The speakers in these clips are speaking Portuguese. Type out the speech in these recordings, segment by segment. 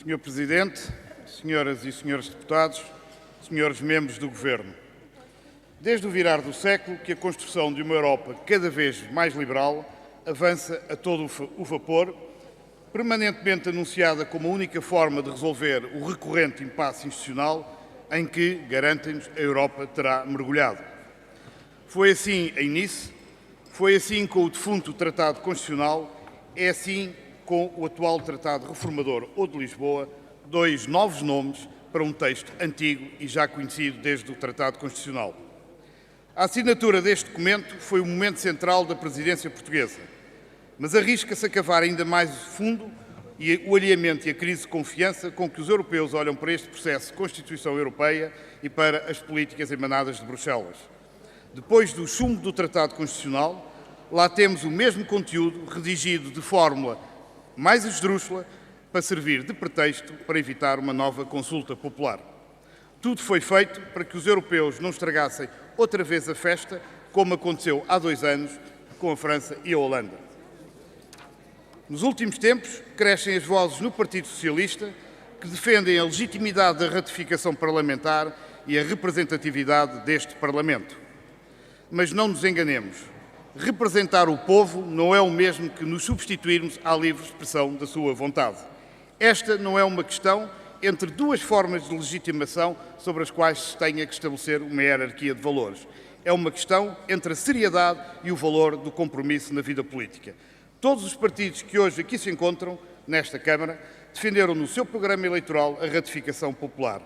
Senhor Presidente, senhoras e senhores deputados, senhores membros do Governo, desde o virar do século que a construção de uma Europa cada vez mais liberal avança a todo o vapor, permanentemente anunciada como a única forma de resolver o recorrente impasse institucional em que, garantem-nos, a Europa terá mergulhado. Foi assim em Nice, foi assim com o defunto Tratado Constitucional, é assim com o atual Tratado Reformador ou de Lisboa, dois novos nomes para um texto antigo e já conhecido desde o Tratado Constitucional. A assinatura deste documento foi o momento central da presidência portuguesa, mas arrisca-se a cavar ainda mais fundo o alinhamento e a crise de confiança com que os europeus olham para este processo de Constituição Europeia e para as políticas emanadas de Bruxelas. Depois do chumbo do Tratado Constitucional, lá temos o mesmo conteúdo redigido de fórmula mais esdrúxula para servir de pretexto para evitar uma nova consulta popular. Tudo foi feito para que os europeus não estragassem outra vez a festa, como aconteceu há 2 anos com a França e a Holanda. Nos últimos tempos, crescem as vozes no Partido Socialista que defendem a legitimidade da ratificação parlamentar e a representatividade deste Parlamento. Mas não nos enganemos. Representar o povo não é o mesmo que nos substituirmos à livre expressão da sua vontade. Esta não é uma questão entre duas formas de legitimação sobre as quais se tenha que estabelecer uma hierarquia de valores. É uma questão entre a seriedade e o valor do compromisso na vida política. Todos os partidos que hoje aqui se encontram, nesta Câmara, defenderam no seu programa eleitoral a ratificação popular.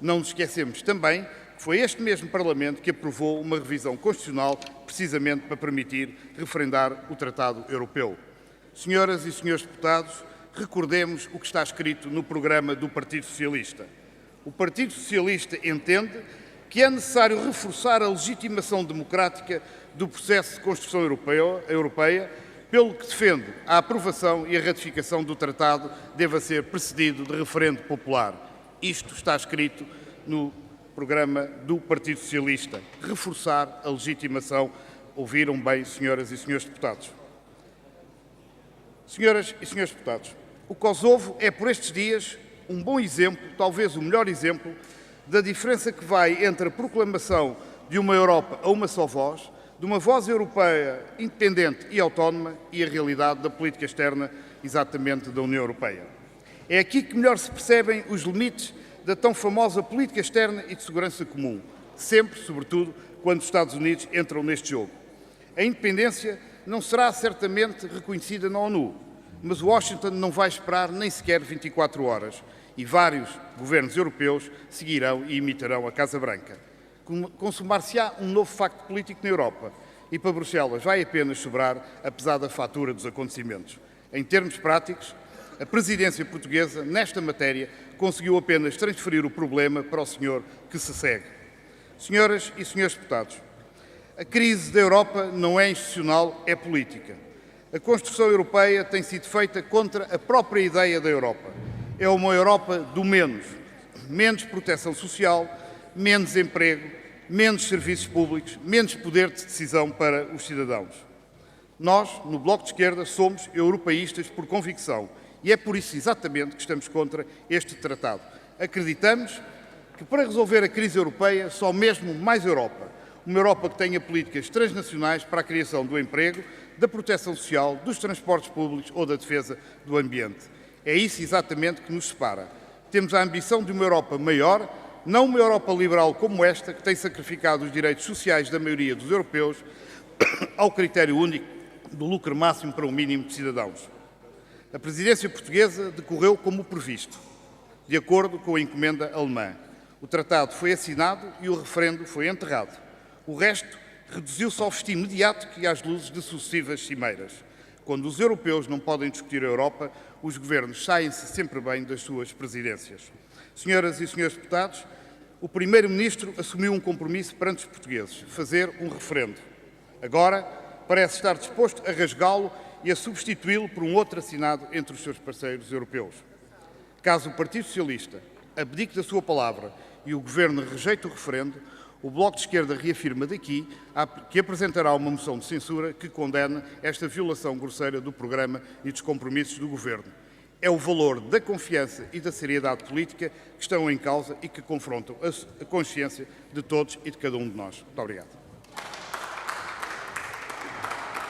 Não nos esquecemos também que foi este mesmo Parlamento que aprovou uma revisão constitucional precisamente para permitir referendar o Tratado Europeu. Senhoras e senhores deputados, recordemos o que está escrito no programa do Partido Socialista. O Partido Socialista entende que é necessário reforçar a legitimação democrática do processo de construção europeia, pelo que defende a aprovação e a ratificação do Tratado deva ser precedido de referendo popular. Isto está escrito no programa do Partido Socialista. Reforçar a legitimação. Ouviram bem, senhoras e senhores deputados. Senhoras e senhores deputados, o Kosovo é, por estes dias, um bom exemplo, talvez o melhor exemplo, da diferença que vai entre a proclamação de uma Europa a uma só voz, de uma voz europeia independente e autónoma e a realidade da política externa, exatamente da União Europeia. É aqui que melhor se percebem os limites da tão famosa política externa e de segurança comum, sempre, sobretudo, quando os Estados Unidos entram neste jogo. A independência não será certamente reconhecida na ONU, mas Washington não vai esperar nem sequer 24 horas e vários governos europeus seguirão e imitarão a Casa Branca. Consumar-se-á um novo facto político na Europa e para Bruxelas vai apenas sobrar a pesada fatura dos acontecimentos. Em termos práticos, a presidência portuguesa, nesta matéria, conseguiu apenas transferir o problema para o senhor que se segue. Senhoras e senhores deputados, a crise da Europa não é institucional, é política. A construção europeia tem sido feita contra a própria ideia da Europa. É uma Europa do menos. Menos proteção social, menos emprego, menos serviços públicos, menos poder de decisão para os cidadãos. Nós, no Bloco de Esquerda, somos europeístas por convicção e é por isso exatamente que estamos contra este tratado. Acreditamos que para resolver a crise europeia só mesmo mais Europa. Uma Europa que tenha políticas transnacionais para a criação do emprego, da proteção social, dos transportes públicos ou da defesa do ambiente. É isso exatamente que nos separa. Temos a ambição de uma Europa maior, não uma Europa liberal como esta, que tem sacrificado os direitos sociais da maioria dos europeus ao critério único do lucro máximo para um mínimo de cidadãos. A presidência portuguesa decorreu como previsto, de acordo com a encomenda alemã. O tratado foi assinado e o referendo foi enterrado. O resto reduziu-se ao festim mediático e às luzes de sucessivas cimeiras. Quando os europeus não podem discutir a Europa, os governos saem-se sempre bem das suas presidências. Senhoras e senhores deputados, o Primeiro-Ministro assumiu um compromisso perante os portugueses, fazer um referendo. Agora parece estar disposto a rasgá-lo e a substituí-lo por um outro assinado entre os seus parceiros europeus. Caso o Partido Socialista abdique da sua palavra e o Governo rejeite o referendo, o Bloco de Esquerda reafirma daqui que apresentará uma moção de censura que condena esta violação grosseira do programa e dos compromissos do Governo. É o valor da confiança e da seriedade política que estão em causa e que confrontam a consciência de todos e de cada um de nós. Muito obrigado.